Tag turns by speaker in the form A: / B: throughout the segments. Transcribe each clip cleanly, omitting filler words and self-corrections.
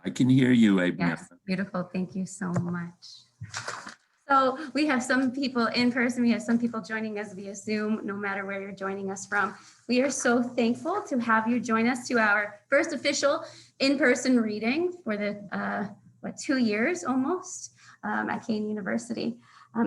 A: I can hear you, Abraham.
B: Yes, beautiful. Thank you so much. So we have some people in person, we have some people joining us via Zoom, no matter where you're joining us from. We are so thankful to have you join us to our first official in-person reading for the, 2 years almost at Kean University.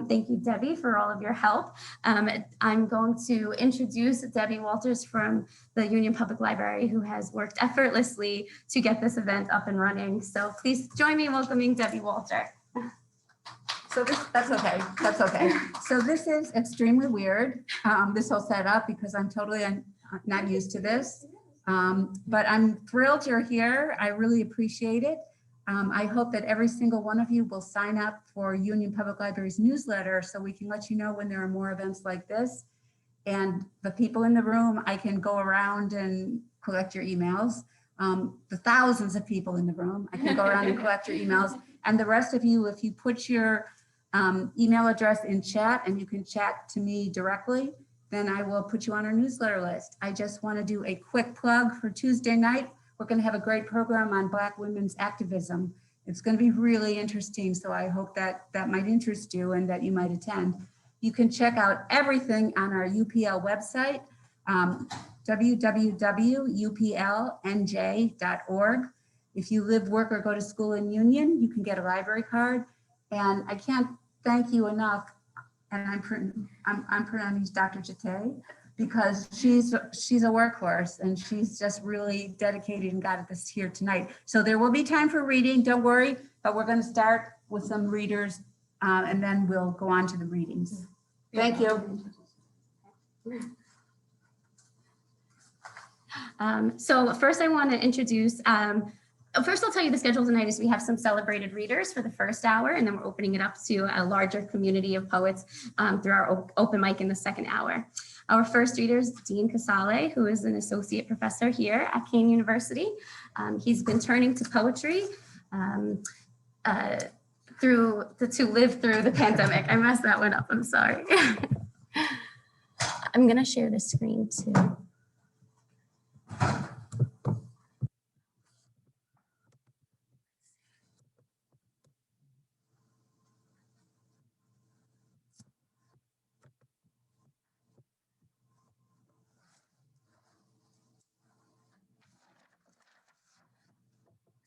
B: Thank you, Debbie, for all of your help. I'm going to introduce Debbie Walters from the Union Public Library, who has worked effortlessly to get this event up and running. So please join me in welcoming Debbie Walter.
C: So that's okay. So this is extremely weird, this whole setup, because I'm totally not used to this. But I'm thrilled you're here. I really appreciate it. I hope that every single one of you will sign up for Union Public Library's newsletter so we can let you know when there are more events like this. And the people in the room, I can go around and collect your emails. The thousands of people in the room, I can go around and collect your emails. And the rest of you, if you put your email address in chat and you can chat to me directly, then I will put you on our newsletter list. I just want to do a quick plug for Tuesday night. We're going to have a great program on Black women's activism. It's going to be really interesting. So I hope that might interest you and that you might attend. You can check out everything on our UPL website, www.uplnj.org. If you live, work, or go to school in Union, you can get a library card. And I can't thank you enough, and I'm pronouncing Dr. Jate, because she's a workhorse and she's just really dedicated and got this here tonight. So there will be time for reading, don't worry, but we're going to start with some readers and then we'll go on to the readings. Thank you.
B: So first I want to introduce, first I'll tell you the schedule tonight is we have some celebrated readers for the first hour, and then we're opening it up to a larger community of poets through our open mic in the second hour. Our first reader is Dean Casale, who is an associate professor here at Kean University. He's been turning to poetry to live through the pandemic. I messed that one up, I'm sorry. I'm gonna share the screen too.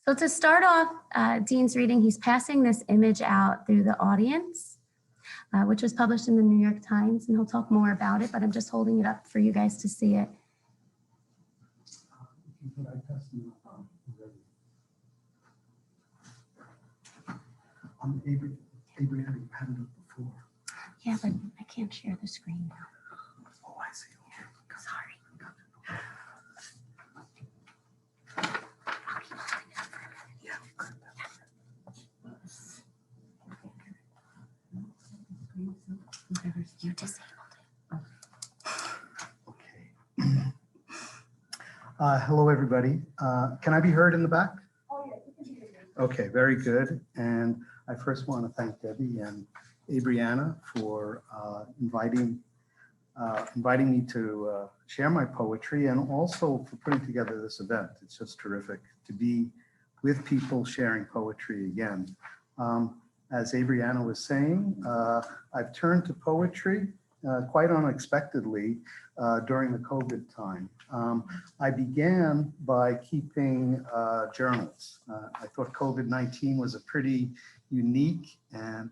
B: So to start off Dean's reading, he's passing this image out through the audience, which was published in the New York Times, and he'll talk more about it, but I'm just holding it up for you guys to see it.
D: Abraham, you had it up before.
B: Yeah, but I can't share the screen now.
D: Oh, I see.
B: Sorry. You disabled it.
D: Okay. Hello, everybody. Can I be heard in the back?
C: Oh, yeah, you can be here.
D: Okay, very good. And I first want to thank Debbie and Abriana for inviting me to share my poetry, and also for putting together this event. It's just terrific to be with people sharing poetry again. As Abriana was saying, I've turned to poetry quite unexpectedly during the COVID time. I began by keeping journals. I thought COVID-19 was a pretty unique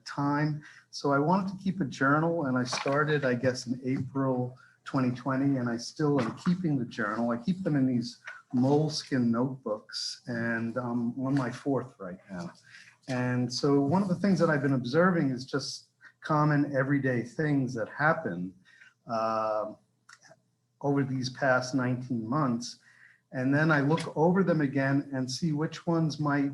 D: time, so I wanted to keep a journal, and I started, I guess, in April 2020, and I still am keeping the journal. I keep them in these moleskin notebooks, and I'm on my 4th right now. And so one of the things that I've been observing is just common everyday things that happen over these past 19 months. And then I look over them again and see which ones might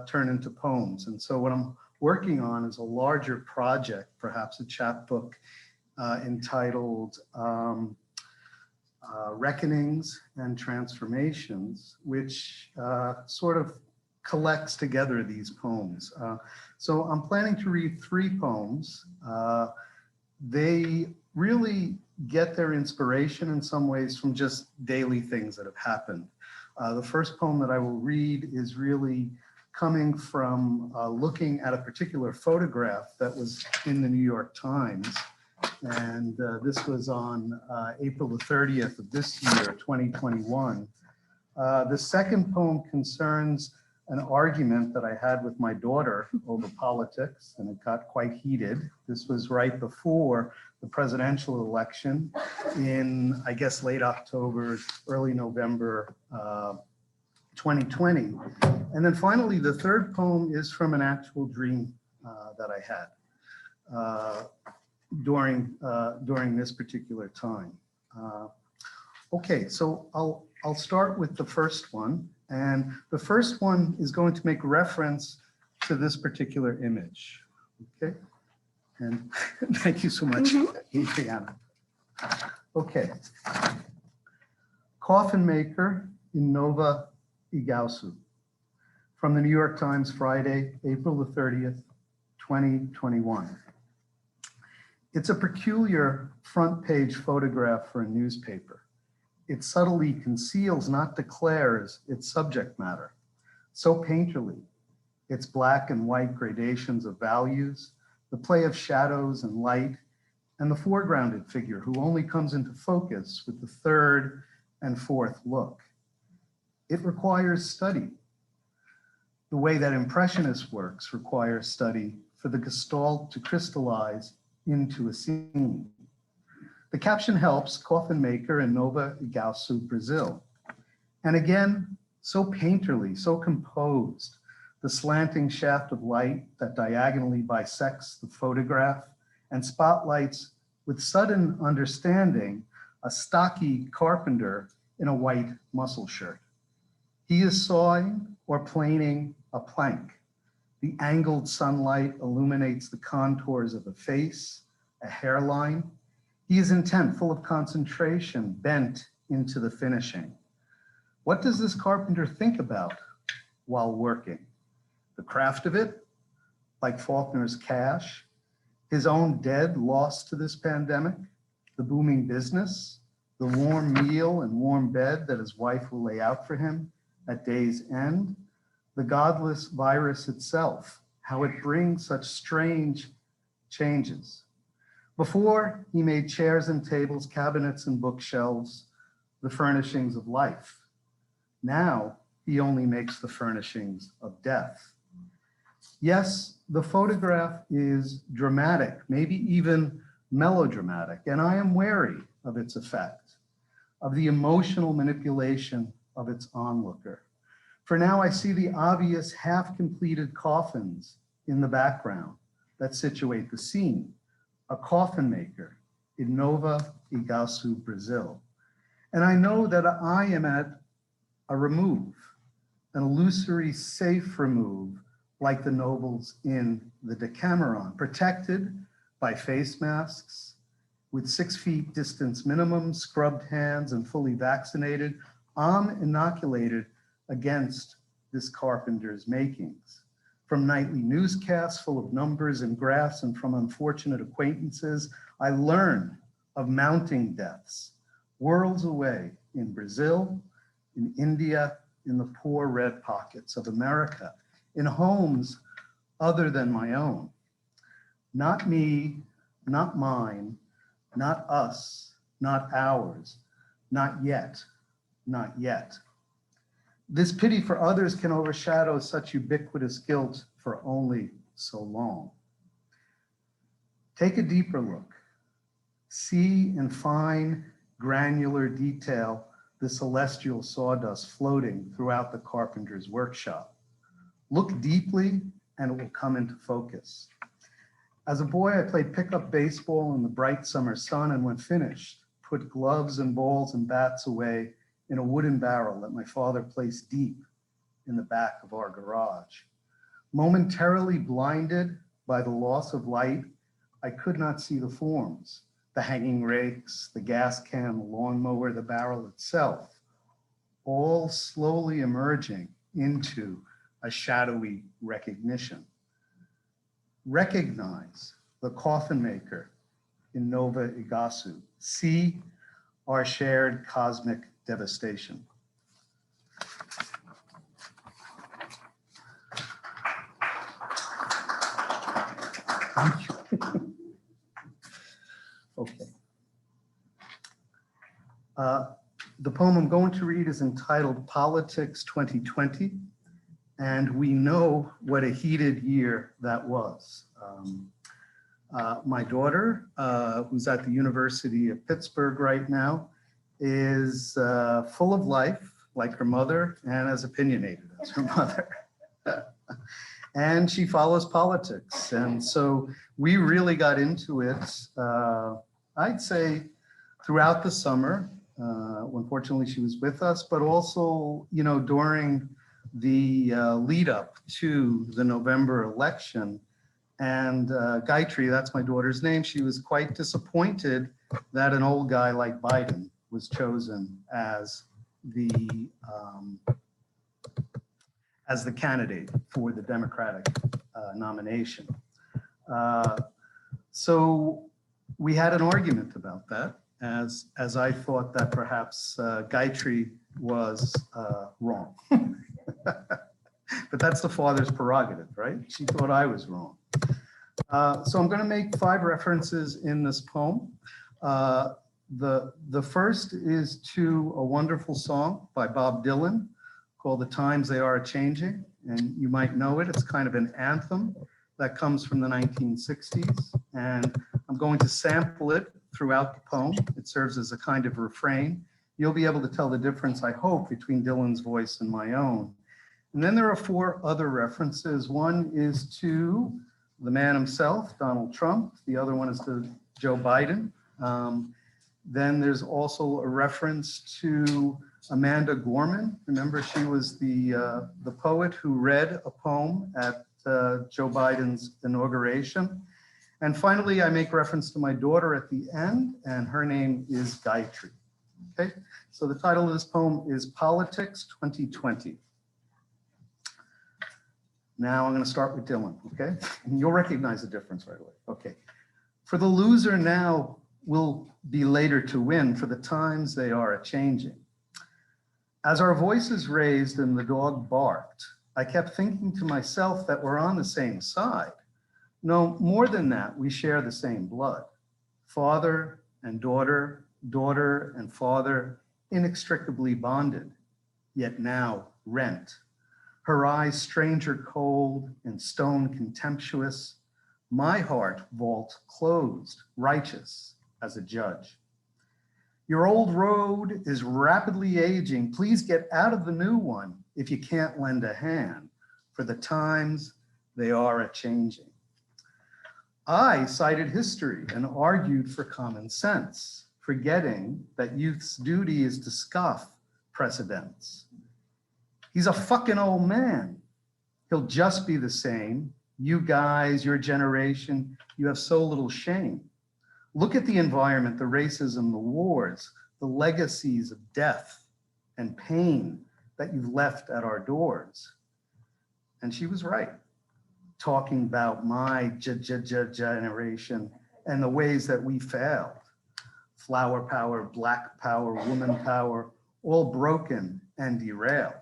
D: turn into poems. And so what I'm working on is a larger project, perhaps a chapbook entitled Reckonings and Transformations, which sort of collects together these poems. So I'm planning to read 3 poems. They really get their inspiration in some ways from just daily things that have happened. The first poem that I will read is really coming from looking at a particular photograph that was in the New York Times. And this was on April the 30th of this year, 2021. The second poem concerns an argument that I had with my daughter over politics, and it got quite heated. This was right before the presidential election in, I guess, late October, early November 2020. And then finally, the third poem is from an actual dream that I had during this particular time. Okay, so I'll start with the first one. And the first one is going to make reference to this particular image. Okay, and thank you so much, Adriana. Okay, Coffin Maker in Nova Iguazu, from the New York Times, Friday, April the 30th, 2021. It's a peculiar front page photograph for a newspaper. It subtly conceals, not declares, its subject matter. So painterly, its black and white gradations of values, the play of shadows and light, and the foregrounded figure who only comes into focus with the third and fourth look. It requires study. The way that Impressionist works requires study for the gestalt to crystallize into a scene. The caption helps, Coffin Maker in Nova Iguazu, Brazil. And again, so painterly, so composed, the slanting shaft of light that diagonally bisects the photograph and spotlights with sudden understanding a stocky carpenter in a white muscle shirt. He is sawing or planing a plank. The angled sunlight illuminates the contours of a face, a hairline. He is intent, full of concentration, bent into the finishing. What does this carpenter think about while working? The craft of it, like Faulkner's cash, his own dead lost to this pandemic, the booming business, the warm meal and warm bed that his wife will lay out for him at day's end, the godless virus itself, how it brings such strange changes. Before, he made chairs and tables, cabinets and bookshelves, the furnishings of life. Now, he only makes the furnishings of death. Yes, the photograph is dramatic, maybe even melodramatic, and I am wary of its effect, of the emotional manipulation of its onlooker. For now, I see the obvious half-completed coffins in the background that situate the scene. A coffin maker in Nova Iguazu, Brazil. And I know that I am at a remove, an illusory safe remove, like the nobles in the Decameron, protected by face masks, with 6 feet distance minimum, scrubbed hands, and fully vaccinated. I'm inoculated against this carpenter's makings. From nightly newscasts full of numbers and graphs, and from unfortunate acquaintances, I learn of mounting deaths, worlds away in Brazil, in India, in the poor red pockets of America, in homes other than my own. Not me, not mine, not us, not ours, not yet, not yet. This pity for others can overshadow such ubiquitous guilt for only so long. Take a deeper look. See in fine, granular detail the celestial sawdust floating throughout the carpenter's workshop. Look deeply and it will come into focus. As a boy, I played pickup baseball in the bright summer sun, and when finished, put gloves and balls and bats away in a wooden barrel that my father placed deep in the back of our garage. Momentarily blinded by the loss of light, I could not see the forms, the hanging rakes, the gas can, the lawnmower, the barrel itself, all slowly emerging into a shadowy recognition. Recognize the coffin maker in Nova Iguazu. See our shared cosmic devastation. The poem I'm going to read is entitled Politics 2020, and we know what a heated year that was. My daughter, who's at the University of Pittsburgh right now, is full of life, like her mother, and as opinionated as her mother. And she follows politics. And so we really got into it, I'd say, throughout the summer, when fortunately she was with us, but also, you know, during the lead up to the November election. And Gayatri, that's my daughter's name, she was quite disappointed that an old guy like Biden was chosen as the candidate for the Democratic nomination. So we had an argument about that, as I thought that perhaps Gayatri was wrong. But that's the father's prerogative, right? She thought I was wrong. So I'm going to make 5 references in this poem. The first is to a wonderful song by Bob Dylan called The Times They Are A-Changing, and you might know it. It's kind of an anthem that comes from the 1960s, and I'm going to sample it throughout the poem. It serves as a kind of refrain. You'll be able to tell the difference, I hope, between Dylan's voice and my own. And then there are 4 other references. One is to the man himself, Donald Trump. The other one is to Joe Biden. Then there's also a reference to Amanda Gorman. Remember, she was the poet who read a poem at Joe Biden's inauguration. And finally, I make reference to my daughter at the end, and her name is Gayatri. Okay, so the title of this poem is Politics 2020. Now I'm going to start with Dylan, okay? And you'll recognize the difference right away. Okay. For the loser now will be later to win, for the times they are a-changing. As our voices raised and the dog barked, I kept thinking to myself that we're on the same side. No, more than that, we share the same blood. Father and daughter, daughter and father, inextricably bonded, yet now rent. Her eyes stranger cold and stone contemptuous, my heart vault closed, righteous as a judge. Your old road is rapidly aging. Please get out of the new one if you can't lend a hand, for the times they are a-changing. I cited history and argued for common sense, forgetting that youth's duty is to scoff precedents. He's a fucking old man. He'll just be the same. You guys, your generation, you have so little shame. Look at the environment, the racism, the wars, the legacies of death and pain that you've left at our doors. And she was right, talking about my generation and the ways that we failed. Flower power, black power, woman power, all broken and derailed.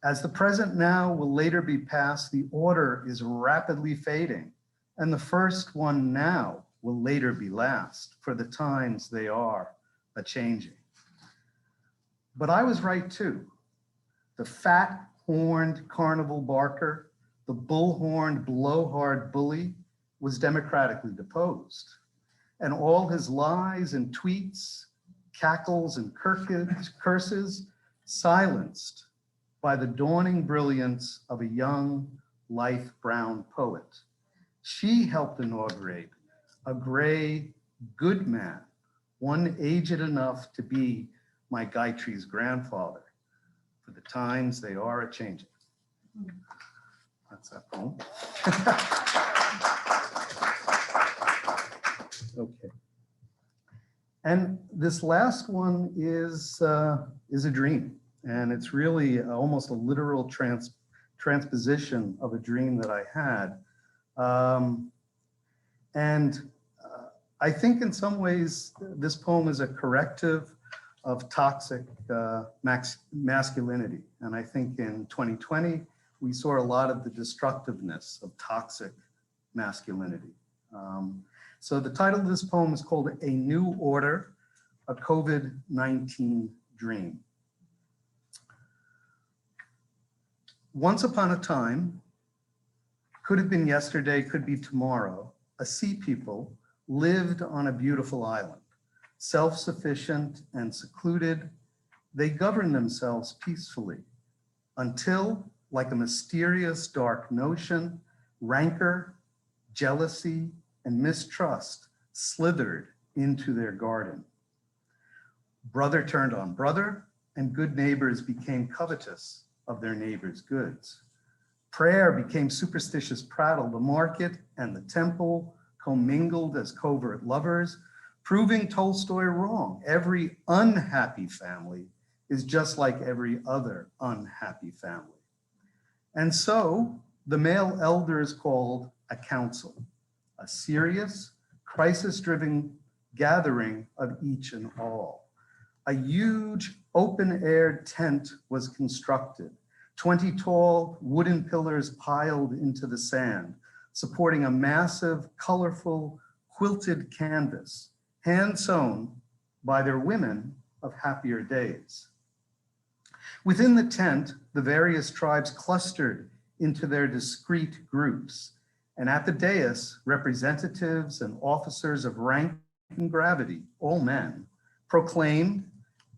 D: As the present now will later be past, the order is rapidly fading, and the first one now will later be last, for the times they are a-changing. But I was right too. The fat-horned carnival barker, the bull-horned blowhard bully was democratically deposed, and all his lies and tweets, cackles and curses silenced by the dawning brilliance of a young, lithe-brown poet. She helped inaugurate a gray, good man, one aged enough to be my Gayatri's grandfather, for the times they are a-changing. That's that poem. Okay. And this last one is a dream. And it's really almost a literal transposition of a dream that I had. I think in some ways, this poem is a corrective of toxic masculinity. And I think in 2020, we saw a lot of the destructiveness of toxic masculinity. So the title of this poem is called A New Order a COVID-19 dream. Once upon a time, could have been yesterday, could be tomorrow, a sea people lived on a beautiful island. Self-sufficient and secluded, they governed themselves peacefully until, like a mysterious dark notion, rancor, jealousy, and mistrust slithered into their garden. Brother turned on brother, and good neighbors became covetous of their neighbors' goods. Prayer became superstitious prattle. The market and the temple commingled as covert lovers, proving Tolstoy wrong. Every unhappy family is just like every other unhappy family. And so the male elders called a council, a serious, crisis-driven gathering of each and all. A huge open-air tent was constructed, 20 tall wooden pillars piled into the sand, supporting a massive, colorful, quilted canvas, hand-sewn by their women of happier days. Within the tent, the various tribes clustered into their discrete groups, and at the dais, representatives and officers of rank and gravity, all men, proclaimed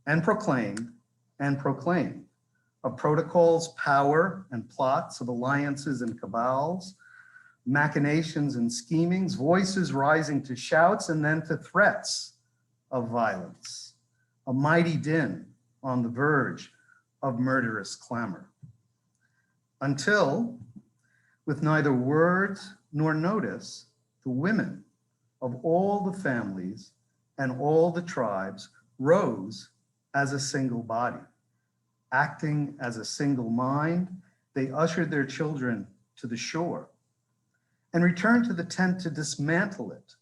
D: and proclaimed and proclaimed of protocols, power, and plots of alliances and cabals, machinations and schemings, voices rising to shouts and then to threats of violence, a mighty din on the verge of murderous clamor. Until, with neither words nor notice, the women of all the families and all the tribes rose as a single body. Acting as a single mind, they ushered their children to the shore and returned to the tent to dismantle it,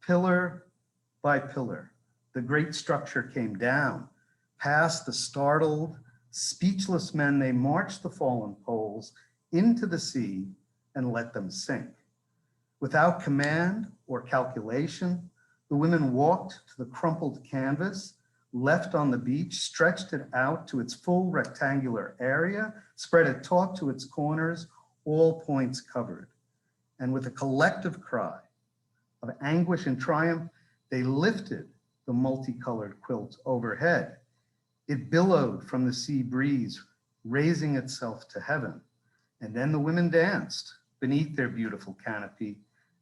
D: pillar by pillar. The great structure came down. Past the startled, speechless men, they marched the fallen poles into the sea and let them sink. Without command or calculation, the women walked to the crumpled canvas, left on the beach, stretched it out to its full rectangular area, spread it taut to its corners, all points covered. And with a collective cry of anguish and triumph, they lifted the multicolored quilt overhead. It billowed from the sea breeze, raising itself to heaven. And then the women danced beneath their beautiful canopy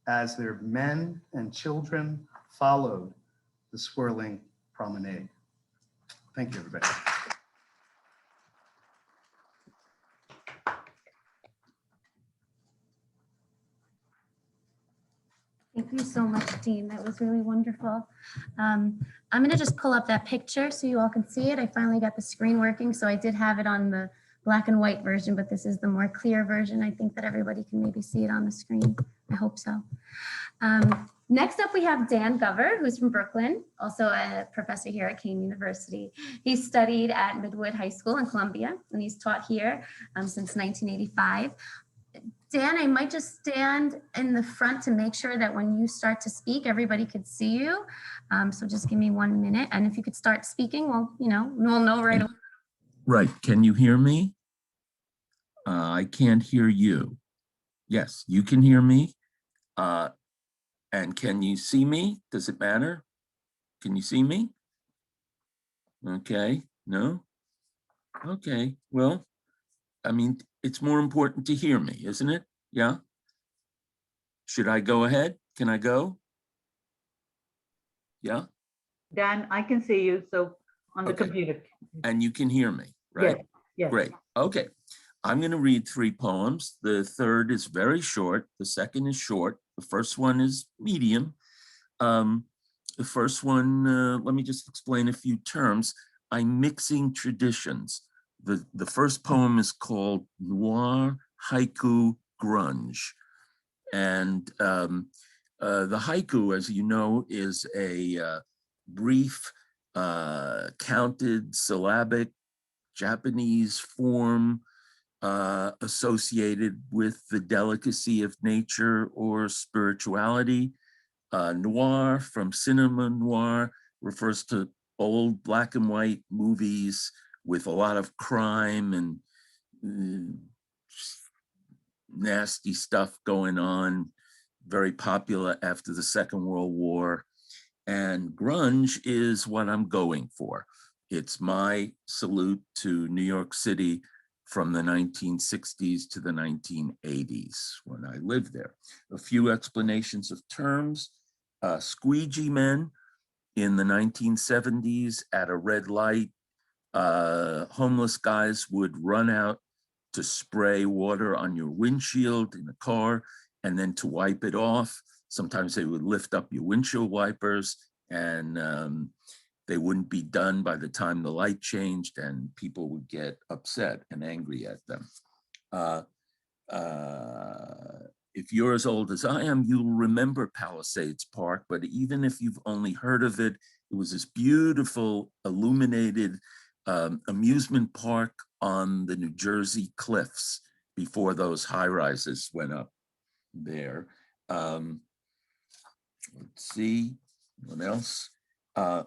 D: as their men and children followed the swirling promenade. Thank you, everybody.
B: Thank you so much, Dean. That was really wonderful. I'm going to just pull up that picture so you all can see it. I finally got the screen working, so I did have it on the black and white version, but this is the more clear version. I think that everybody can maybe see it on the screen. I hope so. Next up, we have Dan Gover, who's from Brooklyn, also a professor here at Kean University. He studied at Midwood High School in Columbia, and he's taught here since 1985. Dan, I might just stand in the front to make sure that when you start to speak, everybody could see you. So just give me 1 minute. And if you could start speaking, well, we'll know right away.
A: Right. Can you hear me? I can't hear you. Yes, you can hear me. And can you see me? Does it matter? Can you see me? Okay. No? Okay. Well, I mean, it's more important to hear me, isn't it? Yeah? Should I go ahead? Can I go? Yeah?
E: Dan, I can see you, so on the
A: Okay.
E: computer.
A: And you can hear me, right?
E: Yes, yes.
A: Great. Okay. I'm going to read 3 poems. The third is very short. The second is short. The first one is medium. The first one, let me just explain a few terms. I'm mixing traditions. The first poem is called Noir Haiku Grunge. And the haiku, as you know, is a brief, counted syllabic Japanese form associated with the delicacy of nature or spirituality. Noir, from cinema noir, refers to old black and white movies with a lot of crime and nasty stuff going on, very popular after the Second World War. And grunge is what I'm going for. It's my salute to New York City from the 1960s to the 1980s when I lived there. A few explanations of terms. Squeegee men in the 1970s at a red light, homeless guys would run out to spray water on your windshield in the car and then to wipe it off. Sometimes they would lift up your windshield wipers and they wouldn't be done by the time the light changed and people would get upset and angry at them. If you're as old as I am, you'll remember Palisades Park, but even if you've only heard of it, it was this beautiful illuminated amusement park on the New Jersey cliffs before those high rises went up there. Let's see, what else?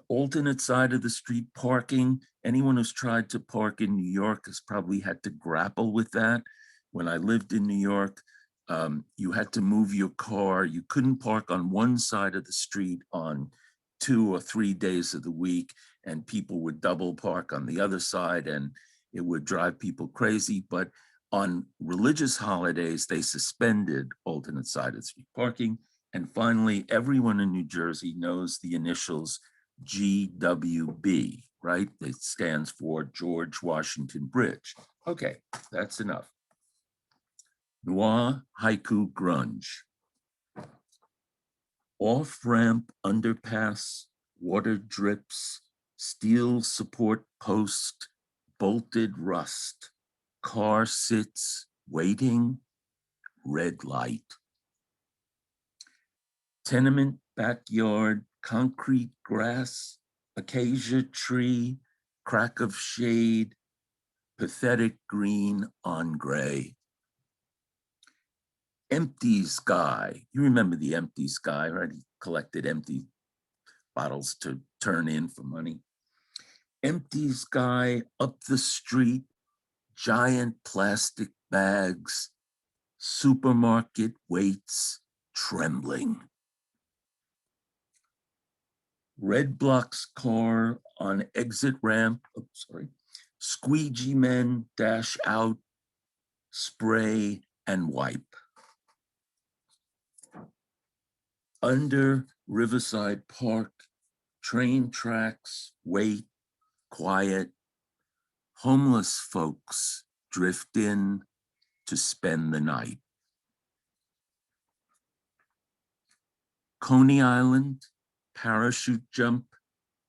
A: Alternate side of the street parking. Anyone who's tried to park in New York has probably had to grapple with that. When I lived in New York, you had to move your car. You couldn't park on one side of the street on 2 or 3 days of the week, and people would double park on the other side, and it would drive people crazy. But on religious holidays, they suspended alternate side of the street parking. And finally, everyone in New Jersey knows the initials GWB, right? It stands for George Washington Bridge. Okay, that's enough. Noir haiku grunge. Off-ramp underpass, water drips, steel support post, bolted rust, car sits, waiting, red light. Tenement backyard, concrete grass, acacia tree, crack of shade, pathetic green on gray. Empty sky. You remember the empty sky, right? He collected empty bottles to turn in for money. Empty sky, up the street, giant plastic bags, supermarket waits, trembling. Red blocks car on exit ramp, squeegee men dash out, spray and wipe. Under Riverside Park, train tracks, wait, quiet, homeless folks drift in to spend the night. Coney Island, parachute jump,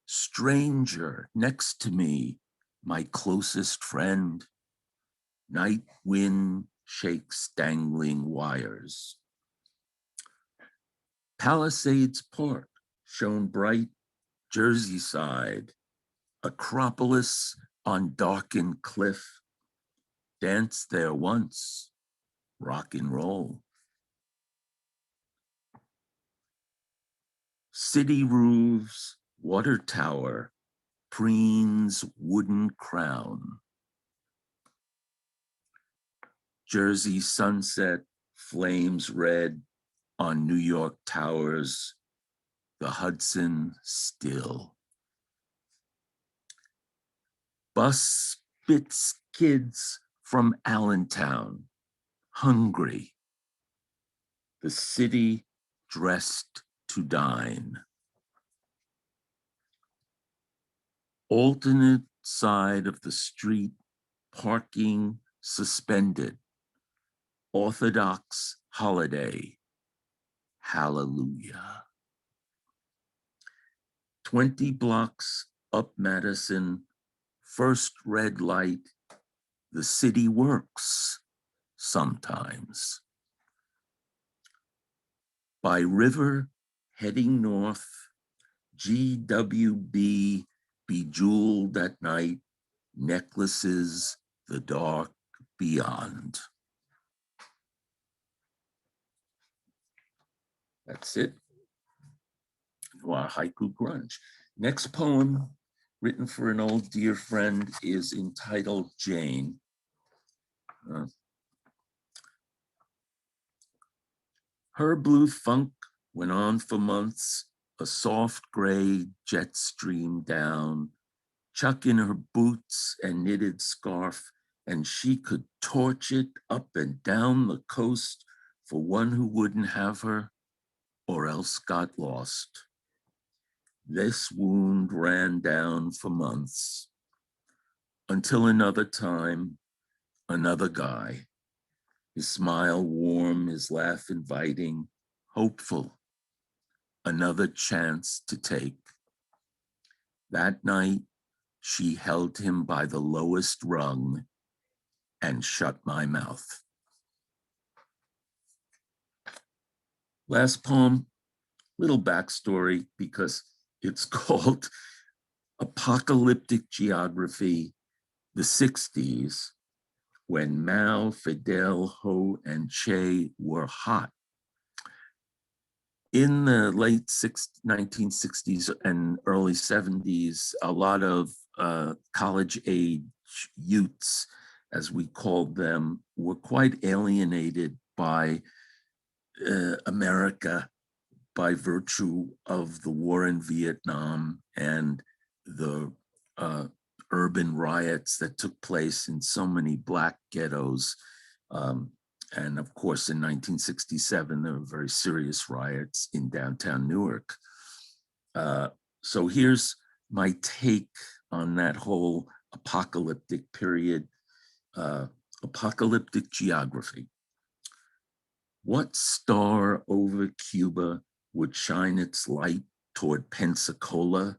A: stranger next to me, my closest friend. Night wind shakes dangling wires. Palisades Park, shone bright, Jersey side, Acropolis on darkened cliff. Danced there once, rock and roll. City roofs, water tower, Preen's wooden crown. Jersey sunset, flames red on New York towers, the Hudson still. Bus spits kids from Allentown, hungry. The city dressed to dine. Alternate side of the street, parking suspended. Orthodox holiday, hallelujah. 20 blocks up Madison, first red light, the city works sometimes. By river heading north, GWB bejeweled at night, necklaces the dark beyond. That's it. Wow, haiku grunge. Next poem written for an old dear friend, is entitled Jane. Her blue funk went on for months, a soft gray jet stream down, Chuck in her boots and knitted scarf, and she could torch it up and down the coast for one who wouldn't have her or else got lost. This wound ran down for months until another time, another guy, his smile warm, his laugh inviting, hopeful, another chance to take. That night, she held him by the lowest rung and shut my mouth. Last poem, little backstory because it's called Apocalyptic Geography, the 60s, when Mao, Fidel, Ho, and Che were hot. In the late 1960s and early 70s, a lot of college age youths, as we called them, were quite alienated by America by virtue of the war in Vietnam and the urban riots that took place in so many Black ghettos. And of course, in 1967, there were very serious riots in downtown Newark. So here's my take on that whole apocalyptic period, apocalyptic geography. What star over Cuba would shine its light toward Pensacola?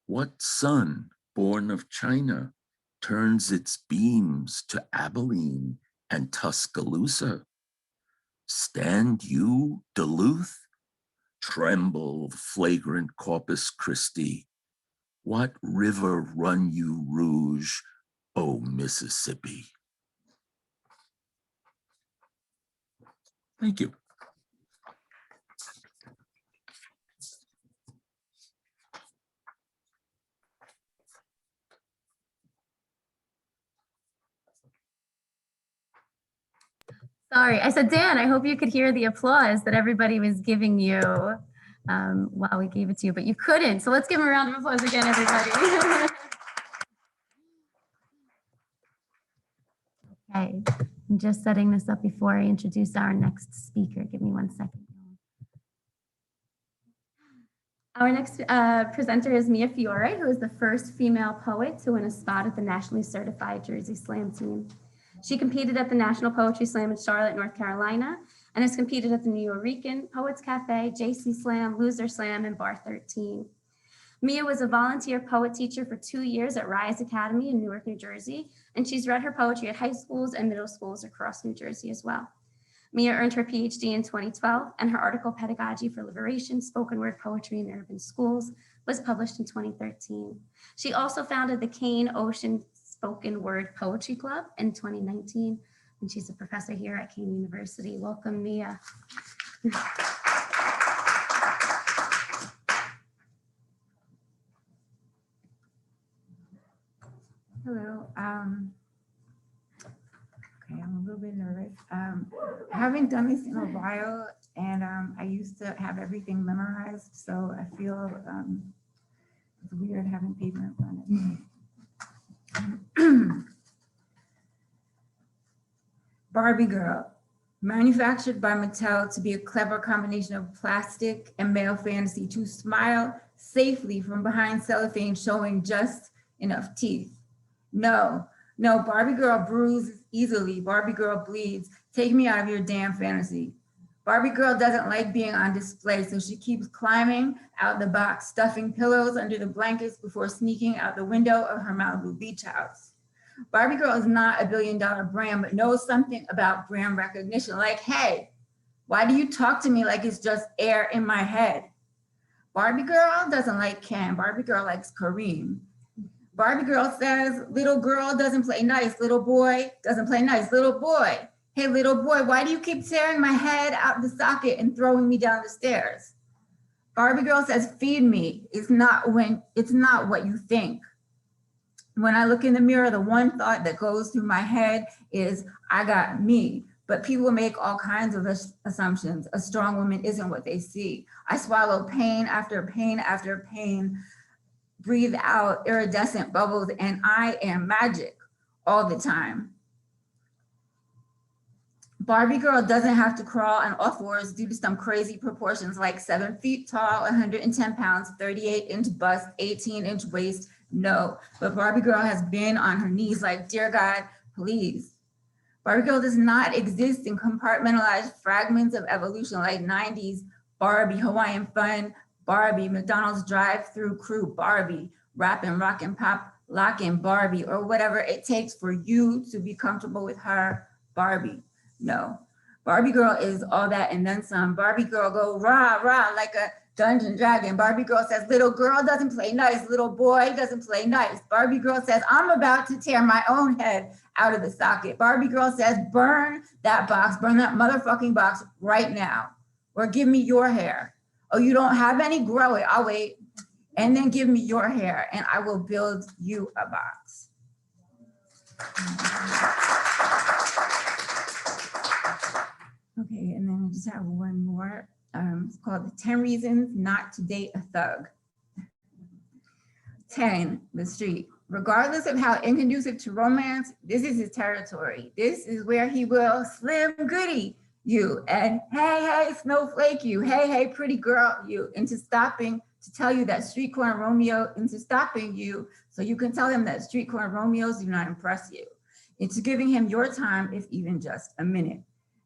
A: What sun born of China turns its beams to Abilene and Tuscaloosa? Stand you, Duluth? Tremble, flagrant Corpus Christi. What river run you rouge, O Mississippi? Thank you.
B: Sorry, I said, Dan, I hope you could hear the applause that everybody was giving you while we gave it to you, but you couldn't. So let's give them a round of applause again, everybody. Okay, I'm just setting this up before I introduce our next speaker. Give me 1 second. Our next presenter is Mia Fiore, who is the first female poet to win a spot at the nationally certified Jersey Slam team. She competed at the National Poetry Slam in Charlotte, North Carolina, and has competed at the New Yorican, Poets Cafe, JC Slam, Loser Slam, and Bar 13. Mia was a volunteer poet teacher for 2 years at Rise Academy in Newark, New Jersey, and she's read her poetry at high schools and middle schools across New Jersey as well. Mia earned her PhD in 2012, and her article, Pedagogy for Liberation, Spoken Word Poetry in Urban Schools, was published in 2013. She also founded the Kean Ocean Spoken Word Poetry Club in 2019, and she's a professor here at Kean University. Welcome, Mia.
F: Hello. Okay, I'm a little bit nervous. I haven't done this in a while, and I used to have everything memorized, so I feel it's weird having paper in front of me. Barbie Girl, manufactured by Mattel to be a clever combination of plastic and male fantasy to smile safely from behind cellophane showing just enough teeth. No, Barbie Girl bruises easily. Barbie Girl bleeds. Take me out of your damn fantasy. Barbie Girl doesn't like being on display, so she keeps climbing out the box, stuffing pillows under the blankets before sneaking out the window of her Malibu beach house. Barbie Girl is not a billion-dollar brand, but knows something about brand recognition. Like, hey, why do you talk to me like it's just air in my head? Barbie Girl doesn't like Ken. Barbie Girl likes Kareem. Barbie Girl says, little girl doesn't play nice. Little boy doesn't play nice. Little boy, hey, little boy, why do you keep tearing my head out the socket and throwing me down the stairs? Barbie girl says, feed me. It's not what you think. When I look in the mirror, the one thought that goes through my head is, I got me. But people make all kinds of assumptions. A strong woman isn't what they see. I swallow pain after pain after pain, breathe out iridescent bubbles, and I am magic all the time. Barbie girl doesn't have to crawl on all fours due to some crazy proportions like 7 feet tall, 110 pounds, 38-inch bust, 18-inch waist. No, but Barbie girl has been on her knees like, dear God, please. Barbie girl does not exist in compartmentalized fragments of evolution like 90s Barbie, Hawaiian fun, Barbie, McDonald's drive-through crew, Barbie, rapping, rockin', pop, lockin', Barbie, or whatever it takes for you to be comfortable with her, Barbie. No, Barbie girl is all that and then some. Barbie girl go rah, rah, like a dungeon dragon. Barbie girl says, little girl doesn't play nice, little boy doesn't play nice. Barbie girl says, I'm about to tear my own head out of the socket. Barbie girl says, burn that box, burn that motherfucking box right now, or give me your hair. Oh, you don't have any? Grow it, I'll wait. And then give me your hair and I will build you a box. Okay, and then I just have one more. It's called the 10 Reasons Not to Date a Thug. 10, the street. Regardless of how inconducive to romance, this is his territory. This is where he will slim goody you and hey, hey, snowflake you, hey, hey, pretty girl you, into stopping to tell you that street corner Romeo, into stopping you so you can tell him that street corner Romeos do not impress you, into giving him your time, if even just a minute.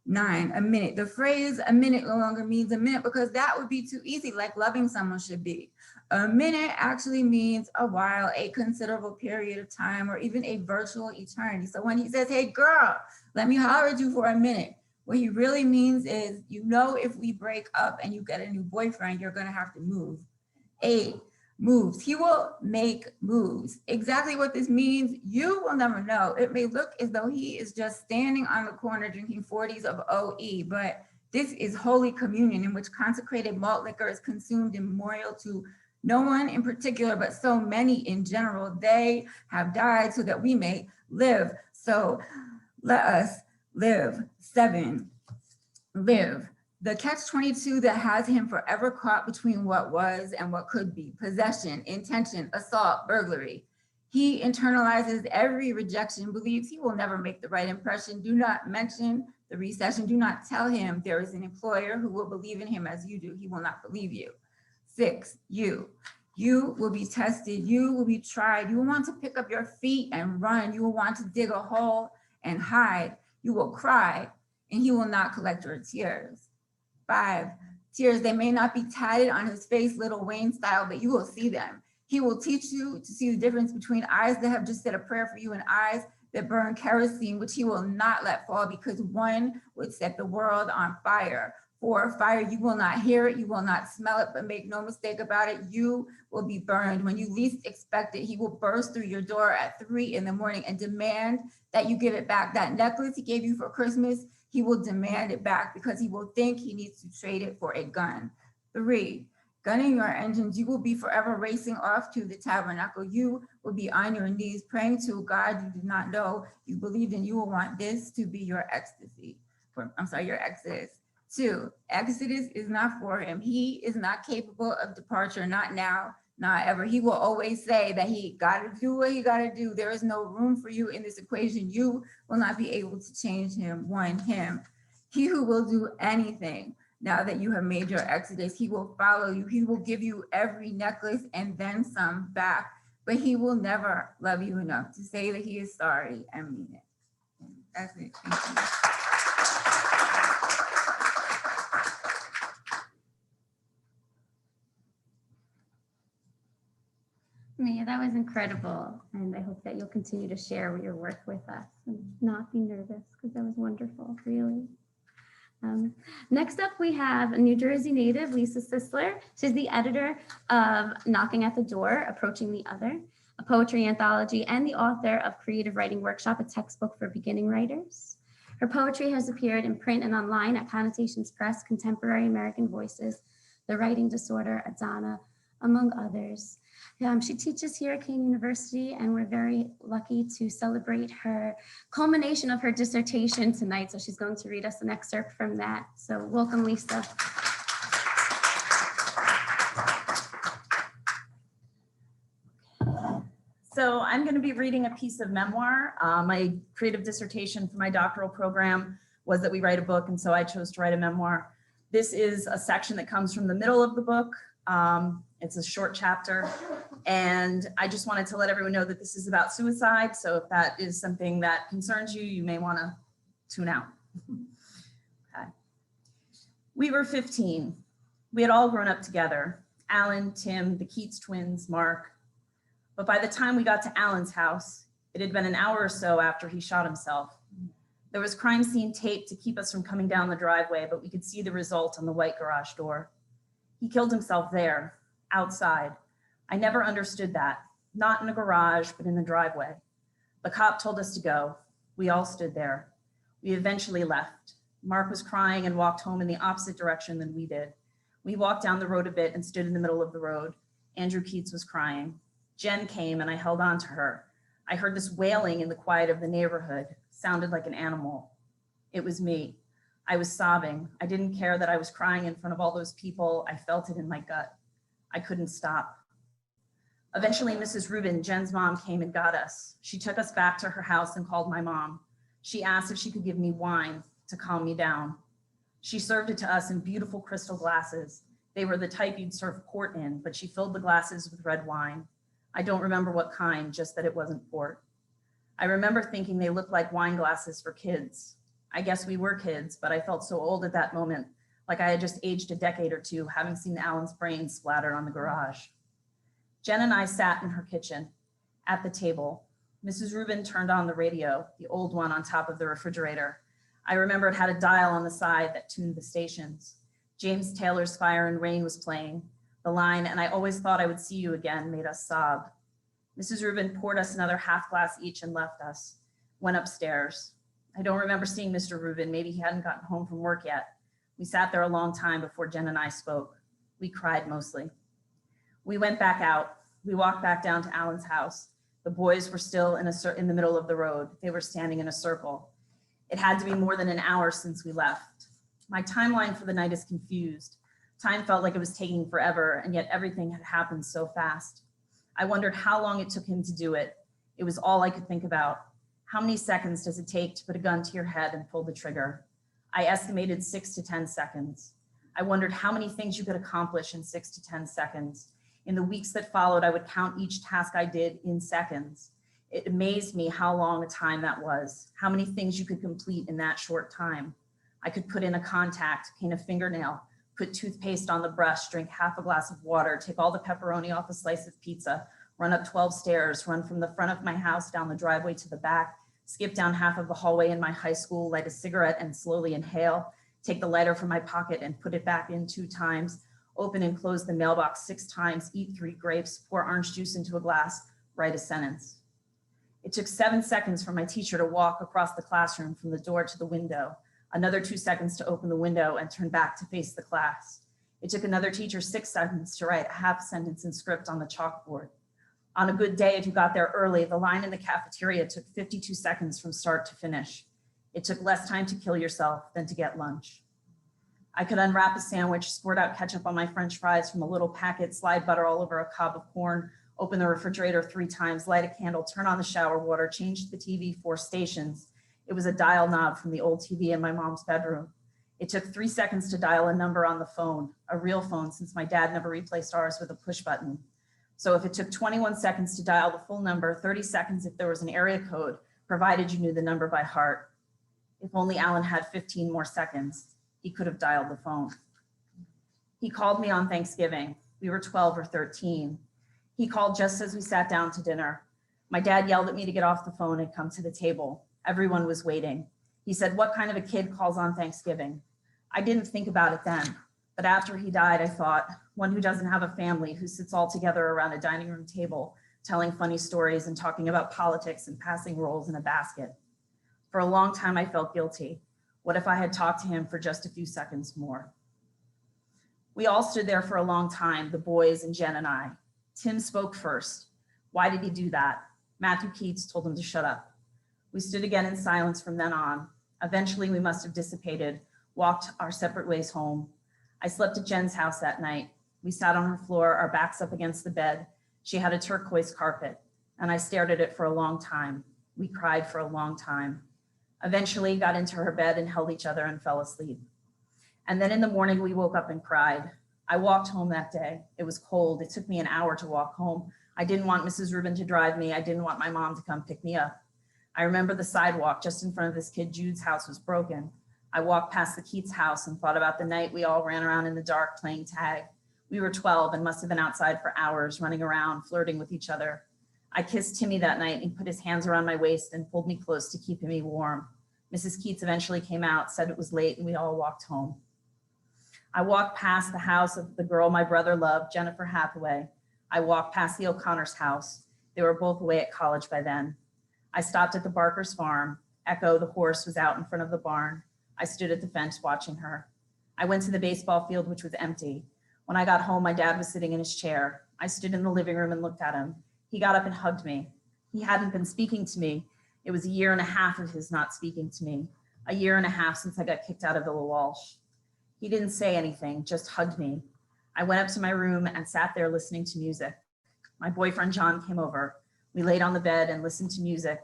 F: 9, a minute. The phrase a minute no longer means a minute because that would be too easy, like loving someone should be. A minute actually means a while, a considerable period of time, or even a virtual eternity. So when he says, hey girl, let me holler at you for a minute, what he really means is, you know, if we break up and you get a new boyfriend, you're gonna have to move. 8, moves. He will make moves. Exactly what this means, you will never know. It may look as though he is just standing on the corner drinking 40s of OE, but this is Holy Communion, in which consecrated malt liquor is consumed in memorial to no one in particular, but so many in general. They have died so that we may live. So let us live. 7, live. The catch-22 that has him forever caught between what was and what could be: possession, intention, assault, burglary. He internalizes every rejection, believes he will never make the right impression. Do not mention the recession. Do not tell him there is an employer who will believe in him as you do. He will not believe you. 6, you. You will be tested. You will be tried. You will want to pick up your feet and run. You will want to dig a hole and hide. You will cry, and he will not collect your tears. 5, tears, they may not be tatted on his face, Lil Wayne style, but you will see them. He will teach you to see the difference between eyes that have just said a prayer for you and eyes that burn kerosene, which he will not let fall, because one would set the world on fire. 4, fire, you will not hear it, you will not smell it, but make no mistake about it, you will be burned. When you least expect it, he will burst through your door at 3 in the morning and demand that you give it back. That necklace he gave you for Christmas, he will demand it back because he will think he needs to trade it for a gun. 3, gunning your engines, you will be forever racing off to the tabernacle. You will be on your knees praying to a God you do not know you believed in. You will want this to be your ecstasy. Your exodus. 2, exodus is not for him. He is not capable of departure, not now, not ever. He will always say that he gotta do what he gotta do. There is no room for you in this equation. You will not be able to change him. 1, him. He who will do anything now that you have made your exodus, he will follow you. He will give you every necklace and then some back, but he will never love you enough to say that he is sorry and mean it. That's it. Thank you.
B: Mia, that was incredible. And I hope that you'll continue to share your work with us and not be nervous, because that was wonderful, really. Next up, we have a New Jersey native, Lisa Sisler. She's the editor of Knocking at the Door, Approaching the Other, a poetry anthology, and the author of Creative Writing Workshop, a textbook for beginning writers. Her poetry has appeared in print and online at Connotations Press, Contemporary American Voices, the writing disorder, Adana, among others. She teaches here at Kean University, and we're very lucky to celebrate her culmination of her dissertation tonight. So she's going to read us an excerpt from that. So welcome, Lisa.
G: So I'm going to be reading a piece of memoir. My creative dissertation for my doctoral program was that we write a book, and so I chose to write a memoir. This is a section that comes from the middle of the book. It's a short chapter, and I just wanted to let everyone know that this is about suicide. So if that is something that concerns you, you may want to tune out. Okay. We were 15. We had all grown up together. Alan, Tim, the Keats twins, Mark. But by the time we got to Alan's house, it had been an hour or so after he shot himself. There was crime scene tape to keep us from coming down the driveway, but we could see the result on the white garage door. He killed himself there, outside. I never understood that, not in a garage, but in the driveway. The cop told us to go. We all stood there. We eventually left. Mark was crying and walked home in the opposite direction than we did. We walked down the road a bit and stood in the middle of the road. Andrew Keats was crying. Jen came and I held on to her. I heard this wailing in the quiet of the neighborhood, sounded like an animal. It was me. I was sobbing. I didn't care that I was crying in front of all those people. I felt it in my gut. I couldn't stop. Eventually, Mrs. Rubin, Jen's mom, came and got us. She took us back to her house and called my mom. She asked if she could give me wine to calm me down. She served it to us in beautiful crystal glasses. They were the type you'd serve port in, but she filled the glasses with red wine. I don't remember what kind, just that it wasn't port. I remember thinking they looked like wine glasses for kids. I guess we were kids, but I felt so old at that moment, like I had just aged a decade or two, having seen Alan's brains splattered on the garage. Jen and I sat in her kitchen at the table. Mrs. Rubin turned on the radio, the old one on top of the refrigerator. I remember it had a dial on the side that tuned the stations. James Taylor's Fire and Rain was playing. The line, "And I always thought I would see you again," made us sob. Mrs. Rubin poured us another half glass each and left us, went upstairs. I don't remember seeing Mr. Rubin. Maybe he hadn't gotten home from work yet. We sat there a long time before Jen and I spoke. We cried mostly. We went back out. We walked back down to Alan's house. The boys were still in the middle of the road. They were standing in a circle. It had to be more than an hour since we left. My timeline for the night is confused. Time felt like it was taking forever, and yet everything had happened so fast. I wondered how long it took him to do it. It was all I could think about. How many seconds does it take to put a gun to your head and pull the trigger? I estimated 6 to 10 seconds. I wondered how many things you could accomplish in 6 to 10 seconds. In the weeks that followed, I would count each task I did in seconds. It amazed me how long a time that was, how many things you could complete in that short time. I could put in a contact, paint a fingernail, put toothpaste on the brush, drink half a glass of water, take all the pepperoni off a slice of pizza, run up 12 stairs, run from the front of my house down the driveway to the back, skip down half of the hallway in my high school, light a cigarette and slowly inhale, take the lighter from my pocket and put it back in 2 times, open and close the mailbox 6 times, eat 3 grapes, pour orange juice into a glass, write a sentence. It took 7 seconds for my teacher to walk across the classroom from the door to the window, another 2 seconds to open the window and turn back to face the class. It took another teacher 6 seconds to write a half sentence in script on the chalkboard. On a good day, if you got there early, the line in the cafeteria took 52 seconds from start to finish. It took less time to kill yourself than to get lunch. I could unwrap a sandwich, squirt out ketchup on my French fries from a little packet, slide butter all over a cob of corn, open the refrigerator 3 times, light a candle, turn on the shower water, change the TV 4 stations. It was a dial knob from the old TV in my mom's bedroom. It took 3 seconds to dial a number on the phone, a real phone, since my dad never replaced ours with a push button. So if it took 21 seconds to dial the full number, 30 seconds if there was an area code, provided you knew the number by heart. If only Alan had 15 more seconds, he could have dialed the phone. He called me on Thanksgiving. We were 12 or 13. He called just as we sat down to dinner. My dad yelled at me to get off the phone and come to the table. Everyone was waiting. He said, "What kind of a kid calls on Thanksgiving?" I didn't think about it then, but after he died, I thought, one who doesn't have a family, who sits all together around a dining room table, telling funny stories and talking about politics and passing rolls in a basket. For a long time, I felt guilty. What if I had talked to him for just a few seconds more? We all stood there for a long time, the boys and Jen and I. Tim spoke first. Why did he do that? Matthew Keats told him to shut up. We stood again in silence from then on. Eventually, we must have dissipated, walked our separate ways home. I slept at Jen's house that night. We sat on her floor, our backs up against the bed. She had a turquoise carpet, and I stared at it for a long time. We cried for a long time. Eventually, got into her bed and held each other and fell asleep. And then in the morning, we woke up and cried. I walked home that day. It was cold. It took me an hour to walk home. I didn't want Mrs. Rubin to drive me. I didn't want my mom to come pick me up. I remember the sidewalk just in front of this kid Jude's house was broken. I walked past the Keats house and thought about the night we all ran around in the dark playing tag. We were 12 and must have been outside for hours, running around, flirting with each other. I kissed Timmy that night and put his hands around my waist and pulled me close to keep me warm. Mrs. Keats eventually came out, said it was late, and we all walked home. I walked past the house of the girl my brother loved, Jennifer Hathaway. I walked past the O'Connor's house. They were both away at college by then. I stopped at the Barker's farm. Echo, the horse, was out in front of the barn. I stood at the fence watching her. I went to the baseball field, which was empty. When I got home, my dad was sitting in his chair. I stood in the living room and looked at him. He got up and hugged me. He hadn't been speaking to me. It was a year and a half of his not speaking to me. A year and a half since I got kicked out of Villa Walsh. He didn't say anything, just hugged me. I went up to my room and sat there listening to music. My boyfriend, John, came over. We laid on the bed and listened to music.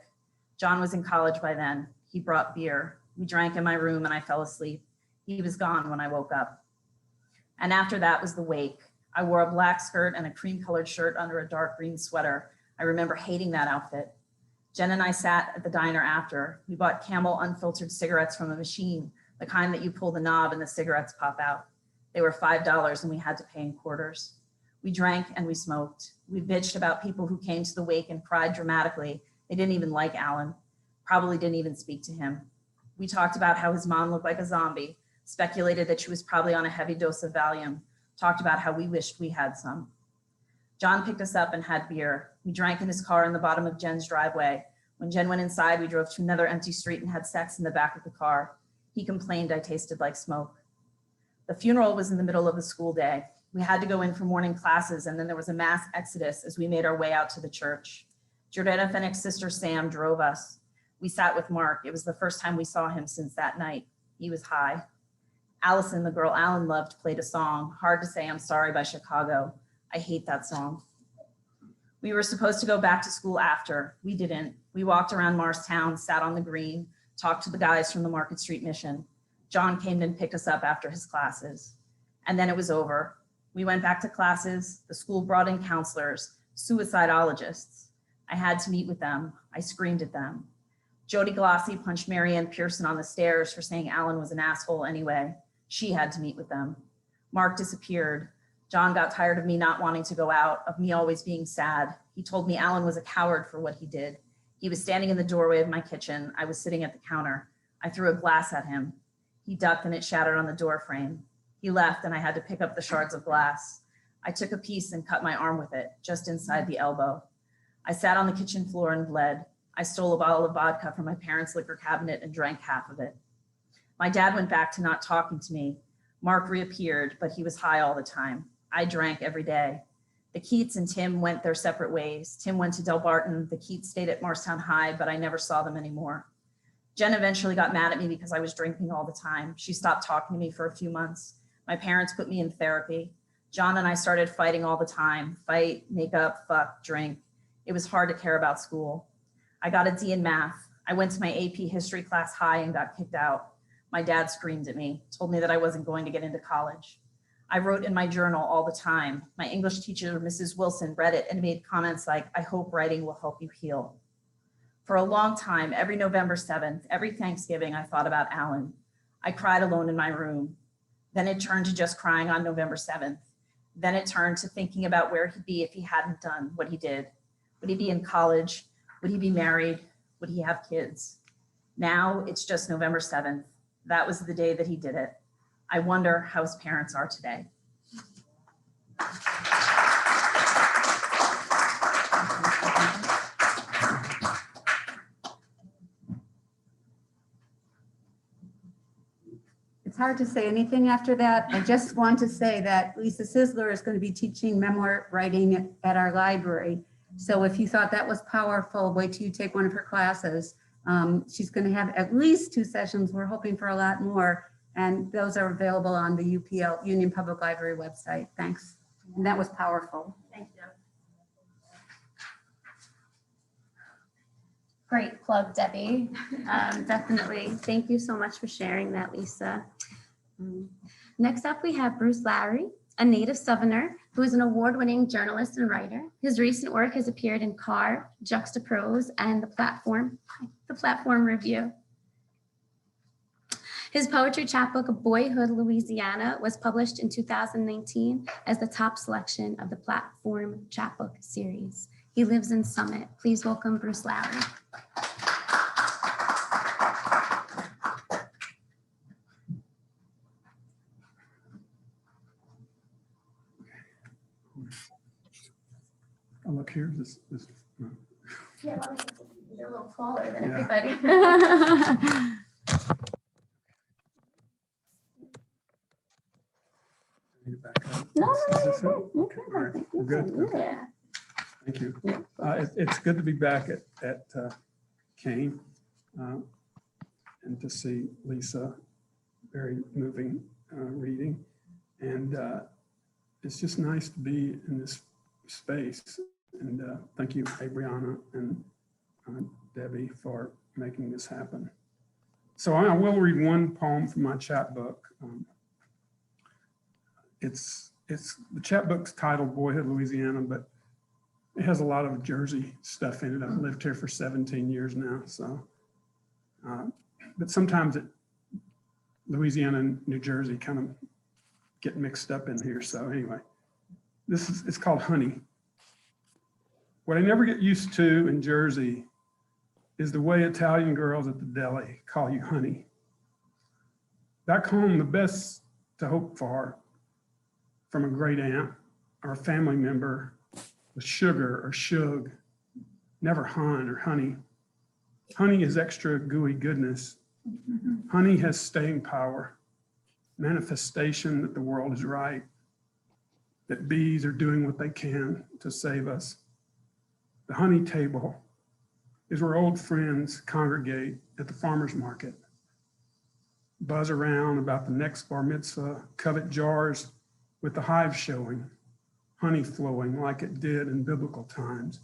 G: John was in college by then. He brought beer. We drank in my room and I fell asleep. He was gone when I woke up. And after that was the wake. I wore a black skirt and a cream-colored shirt under a dark green sweater. I remember hating that outfit. Jen and I sat at the diner after. We bought Camel unfiltered cigarettes from a machine, the kind that you pull the knob and the cigarettes pop out. They were $5 and we had to pay in quarters. We drank and we smoked. We bitched about people who came to the wake and cried dramatically. They didn't even like Alan, probably didn't even speak to him. We talked about how his mom looked like a zombie, speculated that she was probably on a heavy dose of Valium, talked about how we wished we had some. John picked us up and had beer. We drank in his car in the bottom of Jen's driveway. When Jen went inside, we drove to another empty street and had sex in the back of the car. He complained I tasted like smoke. The funeral was in the middle of the school day. We had to go in for morning classes, and then there was a mass exodus as we made our way out to the church. Jordana Fennick's sister Sam drove us. We sat with Mark. It was the first time we saw him since that night. He was high. Allison, the girl Alan loved, played a song, Hard to Say I'm Sorry by Chicago. I hate that song. We were supposed to go back to school after. We didn't. We walked around Morristown, sat on the green, talked to the guys from the Market Street Mission. John came and picked us up after his classes. And then it was over. We went back to classes. The school brought in counselors, suicidologists. I had to meet with them. I screamed at them. Jody Glossi punched Marianne Pearson on the stairs for saying Alan was an asshole anyway. She had to meet with them. Mark disappeared. John got tired of me not wanting to go out, of me always being sad. He told me Alan was a coward for what he did. He was standing in the doorway of my kitchen. I was sitting at the counter. I threw a glass at him. He ducked and it shattered on the door frame. He left and I had to pick up the shards of glass. I took a piece and cut my arm with it, just inside the elbow. I sat on the kitchen floor and bled. I stole a bottle of vodka from my parents' liquor cabinet and drank half of it. My dad went back to not talking to me. Mark reappeared, but he was high all the time. I drank every day. The Keats and Tim went their separate ways. Tim went to Del Barton. The Keats stayed at Morristown High, but I never saw them anymore. Jen eventually got mad at me because I was drinking all the time. She stopped talking to me for a few months. My parents put me in therapy. John and I started fighting all the time. Fight, make up, fuck, drink. It was hard to care about school. I got a D in math. I went to my AP history class high and got kicked out. My dad screamed at me, told me that I wasn't going to get into college. I wrote in my journal all the time. My English teacher, Mrs. Wilson, read it and made comments like, I hope writing will help you heal. For a long time, every November 7th, every Thanksgiving, I thought about Alan. I cried alone in my room. Then it turned to just crying on November 7th. Then it turned to thinking about where he'd be if he hadn't done what he did. Would he be in college? Would he be married? Would he have kids? Now it's just November 7th. That was the day that he did it. I wonder how his parents are today.
C: It's hard to say anything after that. I just want to say that Lisa Sisler is going to be teaching memoir writing at our library. So if you thought that was powerful, wait till you take one of her classes. She's going to have at least 2 sessions. We're hoping for a lot more. And those are available on the UPL, Union Public Library website. Thanks. And that was powerful.
B: Thank you. Great plug, Debbie. Definitely. Thank you so much for sharing that, Lisa. Next up, we have Bruce Lowry, a native Southerner who is an award-winning journalist and writer. His recent work has appeared in Carve, Juxtaprose, and The Platform Review. His poetry chapbook, Boyhood, Louisiana, was published in 2019 as the top selection of the Platform Chapbook series. He lives in Summit. Please welcome Bruce Lowry.
H: Oh, look here, this.
B: Yeah, you're a little taller than
H: Yeah.
B: everybody.
H: Need it back up.
B: No,
H: Is
B: no,
H: this
B: no,
H: it?
B: you're good. You're
H: All right,
B: good.
H: we're good? Okay.
B: Yeah.
H: Thank you.
B: Yeah.
H: It's good to be back at Kean and to see Lisa, very moving reading. And it's just nice to be in this space. And thank you, Abriana and Debbie, for making this happen. So I will read one poem from my chapbook. The chapbook's titled Boyhood, Louisiana, but it has a lot of Jersey stuff in it. I've lived here for 17 years now, so. But sometimes Louisiana and New Jersey kind of get mixed up in here. So anyway, it's called Honey. What I never get used to in Jersey is the way Italian girls at the deli call you honey. Back home, the best to hope for from a great aunt or a family member was sugar or shug, never hun or honey. Honey is extra gooey goodness. Honey has staying power, manifestation that the world is right, that bees are doing what they can to save us. The honey table is where old friends congregate at the farmer's market, buzz around about the next bar mitzvah, covet jars with the hive showing, honey flowing like it did in biblical times.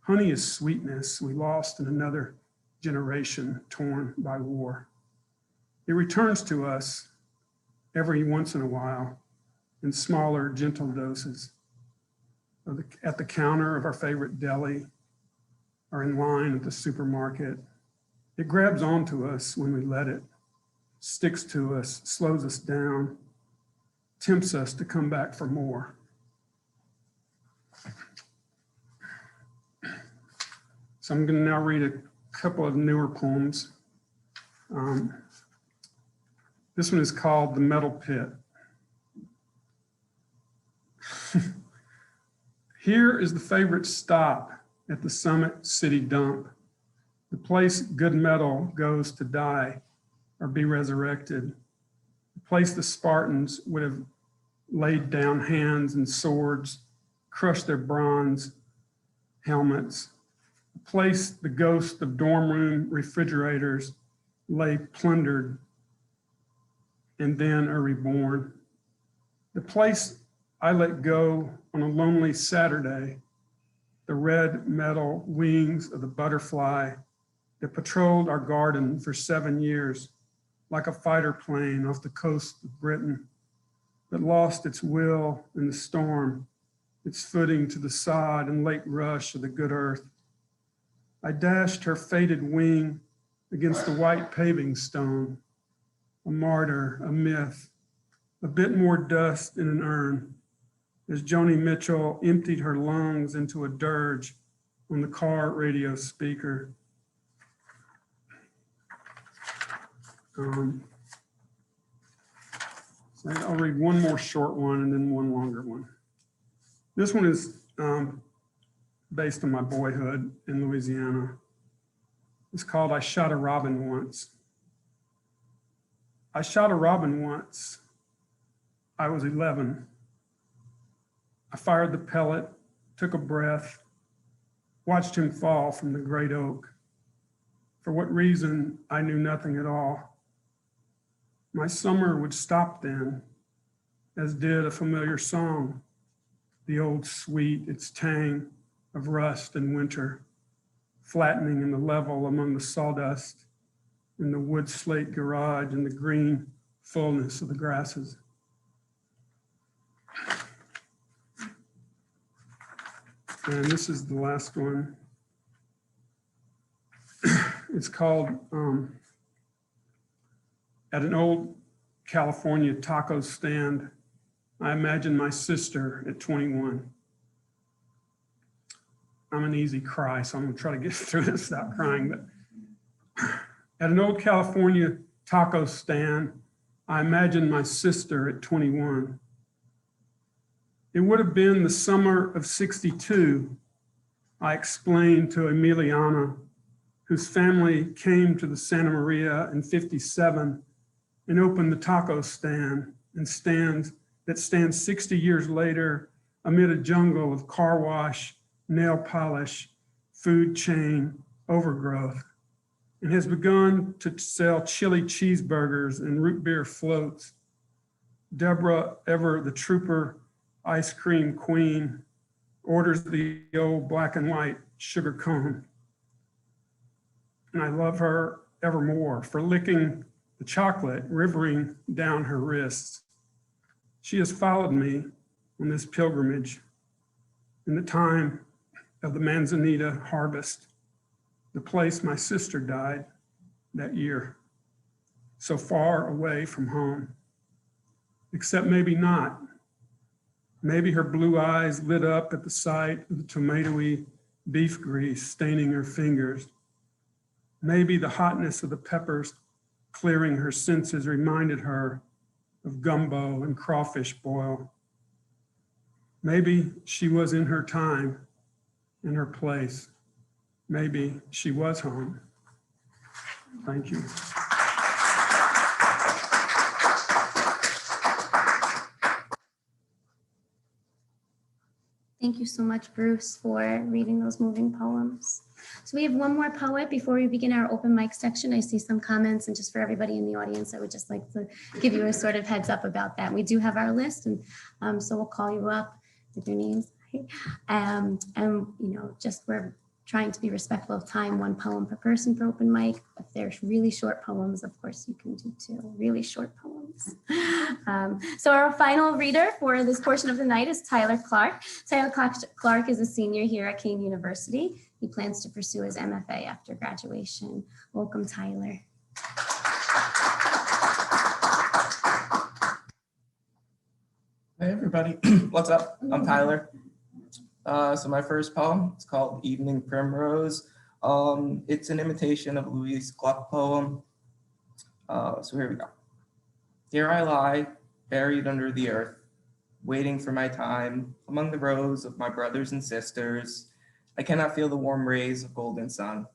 H: Honey is sweetness we lost in another generation torn by war. It returns to us every once in a while in smaller, gentle doses at the counter of our favorite deli or in line at the supermarket. It grabs onto us when we let it, sticks to us, slows us down, tempts us to come back for more. So I'm going to now read a couple of newer poems. This one is called The Metal Pit. Here is the favorite stop at the Summit City Dump, the place good metal goes to die or be resurrected, the place the Spartans would have laid down hands and swords, crushed their bronze helmets, the place the ghost of dorm room refrigerators lay plundered and then are reborn, the place I let go on a lonely Saturday, the red metal wings of the butterfly that patrolled our garden for 7 years like a fighter plane off the coast of Britain, that lost its will in the storm, its footing to the sod and late rush of the good earth. I dashed her faded wing against the white paving stone, a martyr, a myth, a bit more dust in an urn, as Joni Mitchell emptied her lungs into a dirge on the car radio speaker. So I'll read one more short one and then one longer one. This one is based on my boyhood in Louisiana. It's called I Shot a Robin Once. I shot a robin once. I was 11. I fired the pellet, took a breath, watched him fall from the great oak. For what reason, I knew nothing at all. My summer would stop then, as did a familiar song, the old sweet, its tang of rust and winter, flattening in the level among the sawdust, in the wood slate garage, and the green fullness of the grasses. And this is the last one. It's called At an Old California Taco Stand, I Imagine My Sister at 21. I'm an easy cry, so I'm gonna try to get through this without crying. But at an old California taco stand, I imagine my sister at 21. It would have been the summer of 62, I explained to Emiliana, whose family came to the Santa Maria in 57 and opened the taco stand and stands 60 years later amid a jungle of car wash, nail polish, food chain, overgrowth, and has begun to sell chili cheeseburgers and root beer floats. Deborah, ever the trooper, ice cream queen, orders the old black and white sugar cone. And I love her evermore for licking the chocolate rivering down her wrists. She has followed me on this pilgrimage in the time of the Manzanita harvest, the place my sister died that year, so far away from home. Except maybe not. Maybe her blue eyes lit up at the sight of the tomatoey beef grease staining her fingers. Maybe the hotness of the peppers clearing her senses reminded her of gumbo and crawfish boil. Maybe she was in her time, in her place. Maybe she was home. Thank you.
B: Thank you so much, Bruce, for reading those moving poems. So we have one more poet before we begin our open mic section. I see some comments, and just for everybody in the audience, I would just like to give you a sort of heads up about that. We do have our list, and so we'll call you up with your names. And you know, just we're trying to be respectful of time, one poem per person for open mic. If there's really short poems, of course, you can do two really short poems. So our final reader for this portion of the night is Tyler Clark. Tyler Clark is a senior here at Kean University. He plans to pursue his MFA after graduation. Welcome, Tyler.
I: Hey everybody, what's up? I'm Tyler. So my first poem is called Evening Primrose. It's an imitation of Louise Gluck poem. So here we go. Here I lie, buried under the earth, waiting for my time among the rows of my brothers and sisters. I cannot feel the warm rays of golden sun.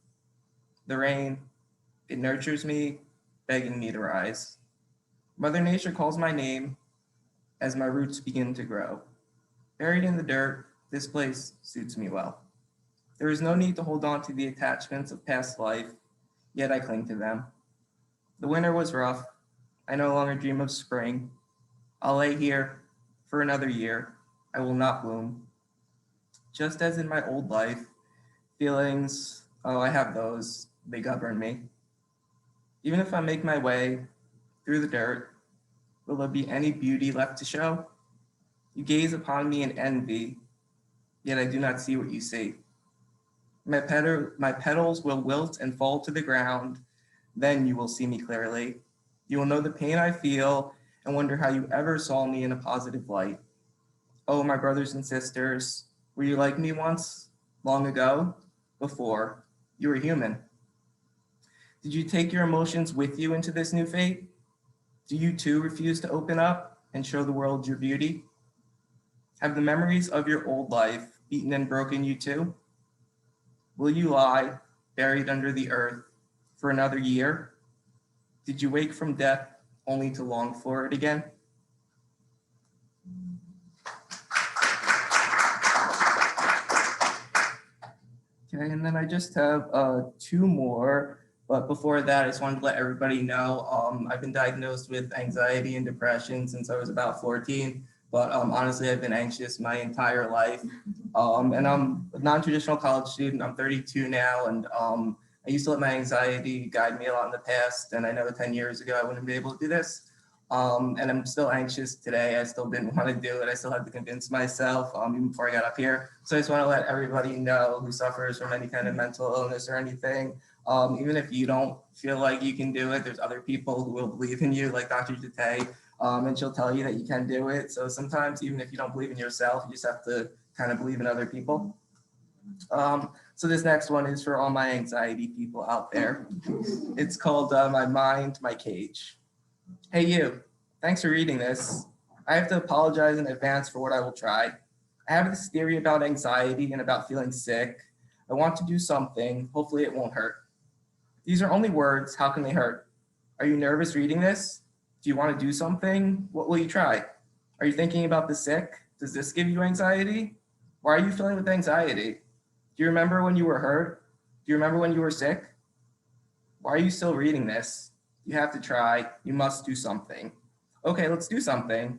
I: The rain, it nurtures me, begging me to rise. Mother Nature calls my name as my roots begin to grow. Buried in the dirt, this place suits me well. There is no need to hold on to the attachments of past life, yet I cling to them. The winter was rough. I no longer dream of spring. I'll lay here for another year. I will not bloom. Just as in my old life, feelings, oh, I have those, they govern me. Even if I make my way through the dirt, will there be any beauty left to show? You gaze upon me in envy, yet I do not see what you see. My petals will wilt and fall to the ground. Then you will see me clearly. You will know the pain I feel and wonder how you ever saw me in a positive light. Oh, my brothers and sisters, were you like me once, long ago, before you were human? Did you take your emotions with you into this new fate? Do you too refuse to open up and show the world your beauty? Have the memories of your old life beaten and broken you too? Will you lie buried under the earth for another year? Did you wake from death only to long for it again. Okay, and then I just have 2 more, but before that, I just wanted to let everybody know I've been diagnosed with anxiety and depression since I was about 14, but honestly, I've been anxious my entire life. And I'm a non-traditional college student. I'm 32 now, and I used to let my anxiety guide me a lot in the past, and I know 10 years ago I wouldn't be able to do this. And I'm still anxious today. I still didn't want to do it. I still had to convince myself even before I got up here. So I just want to let everybody know who suffers from any kind of mental illness or anything. Even if you don't feel like you can do it, there's other people who will believe in you, like Dr. Jate, and she'll tell you that you can do it. So sometimes even if you don't believe in yourself, you just have to kind of believe in other people. So this next one is for all my anxiety people out there. It's called My Mind, My Cage. Hey you, thanks for reading this. I have to apologize in advance for what I will try. I have this theory about anxiety and about feeling sick. I want to do something, hopefully it won't hurt. These are only words, how can they hurt? Are you nervous reading this? Do you want to do something? What will you try? Are you thinking about the sick? Does this give you anxiety? Why are you feeling with anxiety? Do you remember when you were hurt? Do you remember when you were sick? Why are you still reading this? You have to try, you must do something. Okay, let's do something.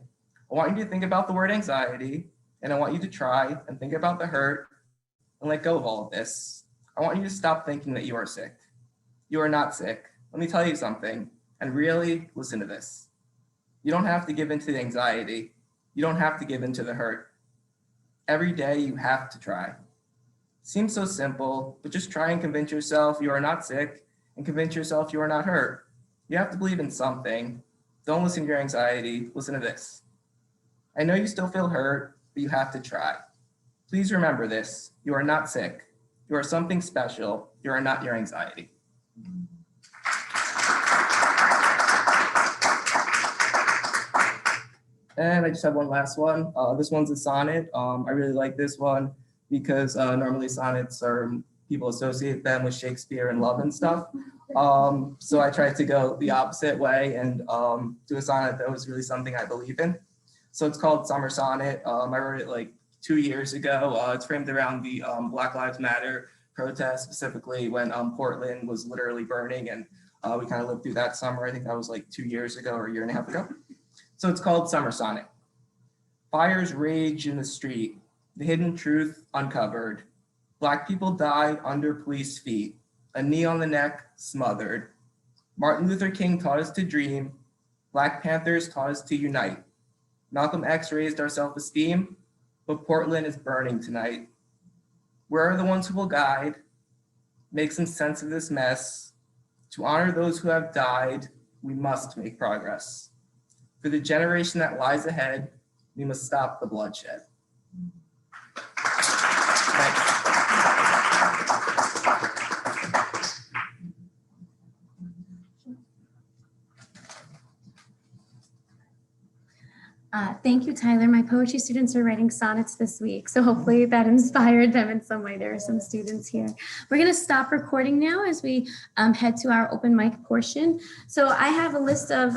I: I want you to think about the word anxiety, and I want you to try and think about the hurt and let go of all of this. I want you to stop thinking that you are sick. You are not sick. Let me tell you something, and really listen to this. You don't have to give in to the anxiety. You don't have to give in to the hurt. Every day you have to try. Seems so simple, but just try and convince yourself you are not sick and convince yourself you are not hurt. You have to believe in something. Don't listen to your anxiety. Listen to this. I know you still feel hurt, but you have to try. Please remember this. You are not sick. You are something special. You are not your anxiety. And I just have one last one. This one's a sonnet. I really like this one because normally sonnets are, people associate them with Shakespeare and love and stuff. So I tried to go the opposite way and do a sonnet that was really something I believe in. So it's called Summer Sonnet. I wrote it like 2 years ago. It's framed around the Black Lives Matter protest, specifically when Portland was literally burning, and we kind of lived through that summer. I think that was like 2 years ago or a year and a half ago. So it's called Summer Sonnet. Fires rage in the street, the hidden truth uncovered. Black people die under police feet, a knee on the neck smothered. Martin Luther King taught us to dream. Black Panthers taught us to unite. Malcolm X raised our self-esteem, but Portland is burning tonight. Where are the ones who will guide, make some sense of this mess? To honor those who have died, we must make progress. For the generation that lies ahead, we must stop the bloodshed. Thanks.
B: Thank you, Tyler. My poetry students are writing sonnets this week, so hopefully that inspired them in some way. There are some students here. We're going to stop recording now as we head to our open mic portion. So I have a list of